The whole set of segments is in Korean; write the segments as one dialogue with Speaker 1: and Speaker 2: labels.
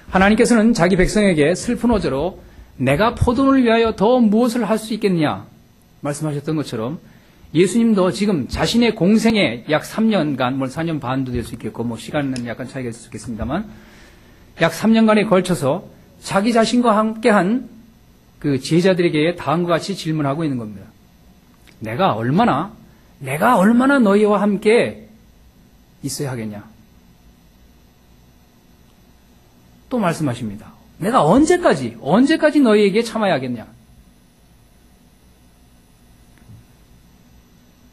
Speaker 1: 하나님께서는 자기 백성에게 슬픈 어조로 내가 포도를 위하여 더 무엇을 할 수 있겠느냐 말씀하셨던 것처럼 예수님도 지금 자신의 공생에 약 3년간, 4년 반도 될 수 있겠고, 시간은 약간 차이가 있을 수 있겠습니다만, 약 3년간에 걸쳐서 자기 자신과 함께한 그 제자들에게 다음과 같이 질문하고 있는 겁니다. 내가 얼마나 너희와 함께 있어야 하겠냐? 또 말씀하십니다. 내가 언제까지 너희에게 참아야 하겠냐?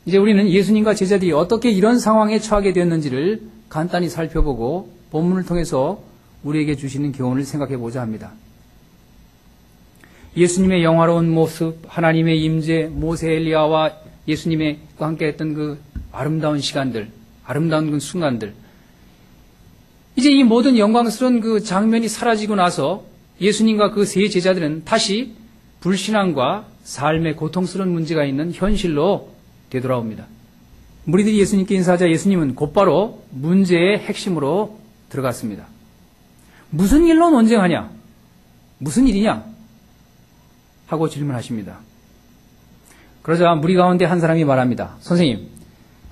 Speaker 1: 이제 우리는 예수님과 제자들이 어떻게 이런 상황에 처하게 되었는지를 간단히 살펴보고 본문을 통해서 우리에게 주시는 교훈을 생각해 보자 합니다. 예수님의 영화로운 모습, 하나님의 임재, 모세 엘리야와 예수님과 함께 했던 그 아름다운 시간들, 아름다운 그 순간들, 이제 이 모든 영광스러운 그 장면이 사라지고 나서 예수님과 그 세 제자들은 다시 불신앙과 삶의 고통스러운 문제가 있는 현실로 되돌아옵니다. 무리들이 예수님께 인사하자 예수님은 곧바로 문제의 핵심으로 들어갔습니다. 무슨 일로 논쟁하냐? 무슨 일이냐? 하고 질문하십니다. 그러자 무리 가운데 한 사람이 말합니다. 선생님,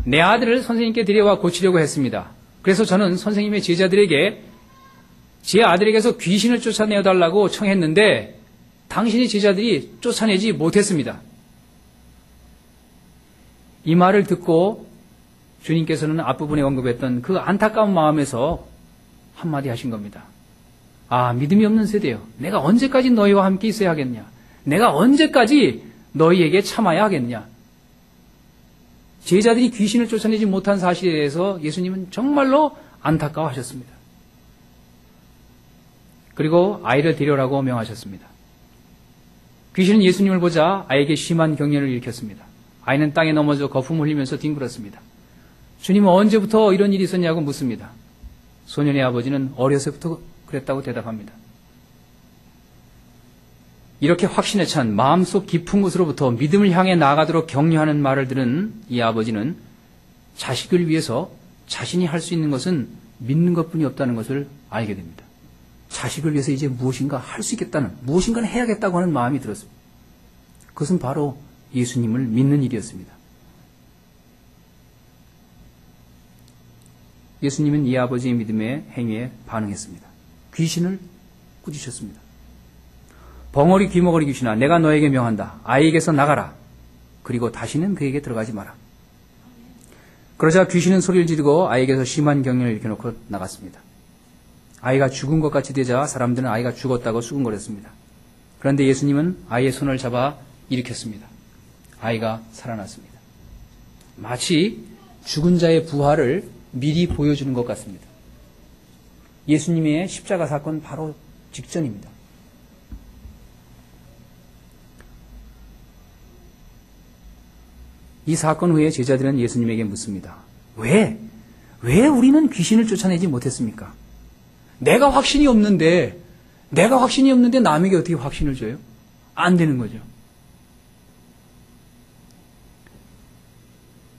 Speaker 1: 내 아들을 선생님께 데려와 고치려고 했습니다. 그래서 저는 선생님의 제자들에게 제 아들에게서 귀신을 쫓아내어달라고 청했는데 당신의 제자들이 쫓아내지 못했습니다. 이 말을 듣고 주님께서는 앞부분에 언급했던 그 안타까운 마음에서 한마디 하신 겁니다. 아, 믿음이 없는 세대요. 내가 언제까지 너희와 함께 있어야 하겠냐? 내가 언제까지 너희에게 참아야 하겠냐? 제자들이 귀신을 쫓아내지 못한 사실에 대해서 예수님은 정말로 안타까워하셨습니다. 그리고 아이를 데려오라고 명하셨습니다. 귀신은 예수님을 보자 아이에게 심한 경련을 일으켰습니다. 아이는 땅에 넘어져 거품을 흘리면서 뒹굴었습니다. 주님은 언제부터 이런 일이 있었냐고 묻습니다. 소년의 아버지는 어려서부터 그랬다고 대답합니다. 이렇게 확신에 찬 마음속 깊은 곳으로부터 믿음을 향해 나아가도록 격려하는 말을 들은 이 아버지는 자식을 위해서 자신이 할 수 있는 것은 믿는 것뿐이 없다는 것을 알게 됩니다. 자식을 위해서 이제 무엇인가 할 수 있겠다는, 무엇인가는 해야겠다고 하는 마음이 들었습니다. 그것은 바로 예수님을 믿는 일이었습니다. 예수님은 이 아버지의 믿음의 행위에 반응했습니다. 귀신을 꾸짖으셨습니다. 벙어리 귀머거리 귀신아, 내가 너에게 명한다. 아이에게서 나가라. 그리고 다시는 그에게 들어가지 마라. 그러자 귀신은 소리를 지르고 아이에게서 심한 경련을 일으켜놓고 나갔습니다. 아이가 죽은 것 같이 되자 사람들은 아이가 죽었다고 수군거렸습니다. 그런데 예수님은 아이의 손을 잡아 일으켰습니다. 아이가 살아났습니다. 마치 죽은 자의 부활을 미리 보여주는 것 같습니다. 예수님의 십자가 사건 바로 직전입니다. 이 사건 후에 제자들은 예수님에게 묻습니다. 왜 우리는 귀신을 쫓아내지 못했습니까? 내가 확신이 없는데 남에게 어떻게 확신을 줘요? 안 되는 거죠.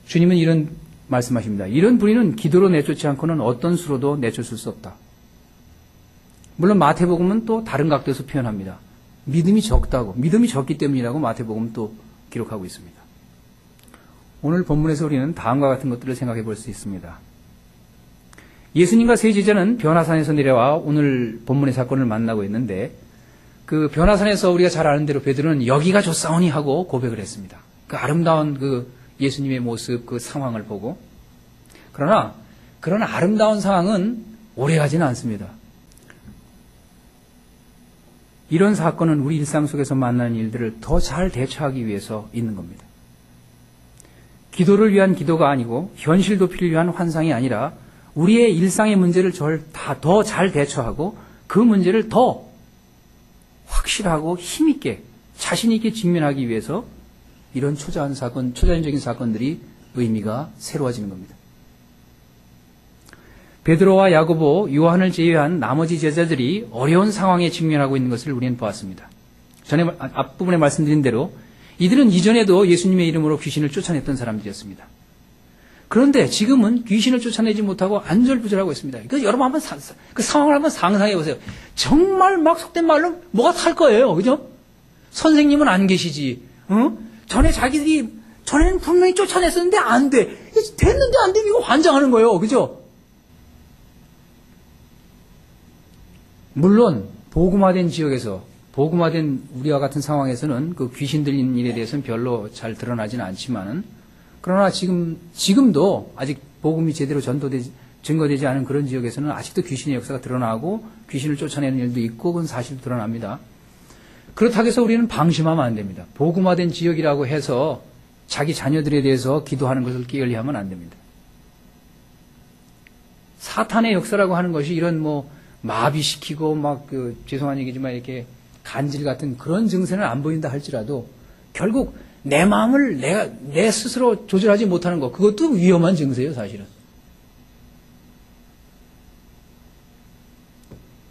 Speaker 1: 주님은 이런 말씀하십니다. 이런 불의는 기도로 내쫓지 않고는 어떤 수로도 내쫓을 수 없다. 물론 마태복음은 또 다른 각도에서 표현합니다. 믿음이 적다고, 믿음이 적기 때문이라고 마태복음은 또 기록하고 있습니다. 오늘 본문에서 우리는 다음과 같은 것들을 생각해 볼 수 있습니다. 예수님과 세 제자는 변화산에서 내려와 오늘 본문의 사건을 만나고 있는데 그 변화산에서 우리가 잘 아는 대로 베드로는 여기가 좋사오니 하고 고백을 했습니다. 그 아름다운 그 예수님의 모습, 그 상황을 보고. 그러나 그런 아름다운 상황은 오래가지는 않습니다. 이런 사건은 우리 일상 속에서 만나는 일들을 더 잘 대처하기 위해서 있는 겁니다. 기도를 위한 기도가 아니고 현실 도피를 위한 환상이 아니라 우리의 일상의 문제를 더 잘 대처하고 그 문제를 더 확실하고 힘있게 자신 있게 직면하기 위해서 이런 초자연적인 사건들이 의미가 새로워지는 겁니다. 베드로와 야고보, 요한을 제외한 나머지 제자들이 어려운 상황에 직면하고 있는 것을 우리는 보았습니다. 전에 앞부분에 말씀드린 대로 이들은 이전에도 예수님의 이름으로 귀신을 쫓아냈던 사람들이었습니다. 그런데 지금은 귀신을 쫓아내지 못하고 안절부절하고 있습니다. 그 여러분 한번 그 상황을 한번 상상해 보세요. 정말 막 속된 말로 뭐가 탈 거예요. 그죠? 선생님은 안 계시지. 전에는 분명히 쫓아냈었는데 안 돼. 됐는데 안 되면 이거 환장하는 거예요. 그죠? 물론 복음화된 지역에서 복음화된 우리와 같은 상황에서는 그 귀신 들린 일에 대해서는 별로 잘 드러나지는 않지만은 그러나 지금도 아직 복음이 제대로 증거되지 않은 그런 지역에서는 아직도 귀신의 역사가 드러나고 귀신을 쫓아내는 일도 있고 그건 사실 드러납니다. 그렇다고 해서 우리는 방심하면 안 됩니다. 복음화된 지역이라고 해서 자기 자녀들에 대해서 기도하는 것을 게을리하면 안 됩니다. 사탄의 역사라고 하는 것이 이런 마비시키고 죄송한 얘기지만 이렇게 간질 같은 그런 증세는 안 보인다 할지라도 결국 내 마음을 내 스스로 조절하지 못하는 것, 그것도 위험한 증세예요, 사실은.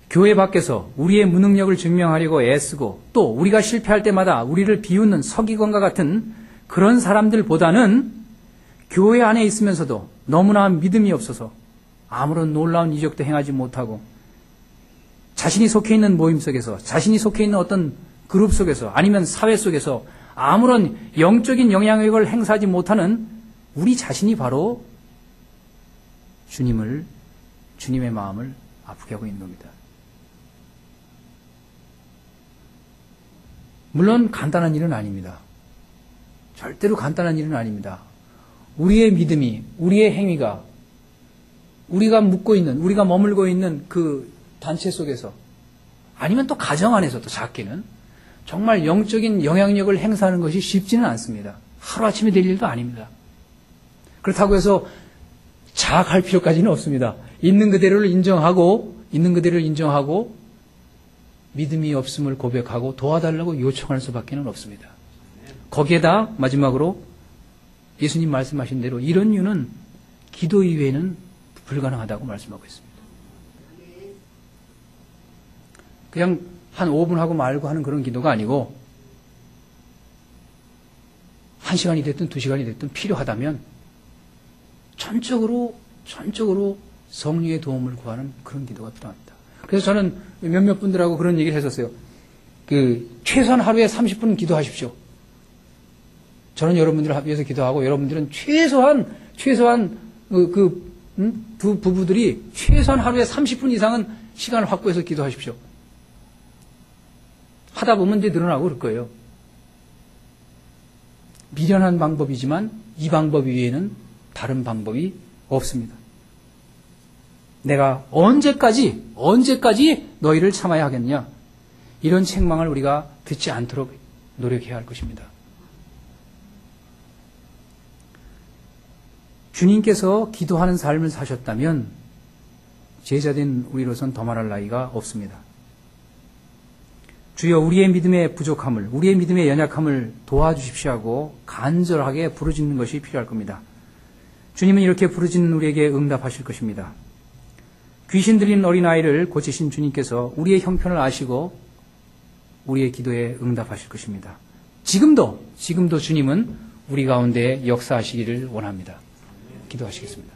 Speaker 1: 교회 밖에서 우리의 무능력을 증명하려고 애쓰고 또 우리가 실패할 때마다 우리를 비웃는 서기관과 같은 그런 사람들보다는 교회 안에 있으면서도 너무나 믿음이 없어서 아무런 놀라운 이적도 행하지 못하고 자신이 속해 있는 모임 속에서, 자신이 속해 있는 어떤 그룹 속에서, 아니면 사회 속에서 아무런 영적인 영향력을 행사하지 못하는 우리 자신이 바로 주님의 마음을 아프게 하고 있는 겁니다. 물론 간단한 일은 아닙니다. 절대로 간단한 일은 아닙니다. 우리의 믿음이, 우리의 행위가, 우리가 머물고 있는 그 단체 속에서, 아니면 또 가정 안에서 또 작게는 정말 영적인 영향력을 행사하는 것이 쉽지는 않습니다. 하루아침에 될 일도 아닙니다. 그렇다고 해서 자학할 필요까지는 없습니다. 있는 그대로를 인정하고 믿음이 없음을 고백하고 도와달라고 요청할 수밖에 없습니다. 거기에다 마지막으로 예수님 말씀하신 대로 이런 이유는 기도 이외에는 불가능하다고 말씀하고 있습니다. 그냥 한 5분 하고 말고 하는 그런 기도가 아니고 1시간이 됐든 2시간이 됐든 필요하다면 전적으로 성령의 도움을 구하는 그런 기도가 필요합니다. 그래서 저는 몇몇 분들하고 그런 얘기를 했었어요. 최소한 하루에 30분 기도하십시오. 저는 여러분들을 위해서 기도하고 여러분들은 최소한 두 부부들이 최소한 하루에 30분 이상은 시간을 확보해서 기도하십시오. 하다 보면 이제 늘어나고 그럴 거예요. 미련한 방법이지만 이 방법 외에는 다른 방법이 없습니다. 내가 언제까지 너희를 참아야 하겠냐? 이런 책망을 우리가 듣지 않도록 노력해야 할 것입니다. 주님께서 기도하는 삶을 사셨다면 제자된 우리로선 더 말할 나위가 없습니다. 주여 우리의 믿음의 부족함을, 우리의 믿음의 연약함을 도와주십시오 하고 간절하게 부르짖는 것이 필요할 겁니다. 주님은 이렇게 부르짖는 우리에게 응답하실 것입니다. 귀신 들린 어린아이를 고치신 주님께서 우리의 형편을 아시고 우리의 기도에 응답하실 것입니다. 지금도 주님은 우리 가운데 역사하시기를 원합니다. 기도하시겠습니다.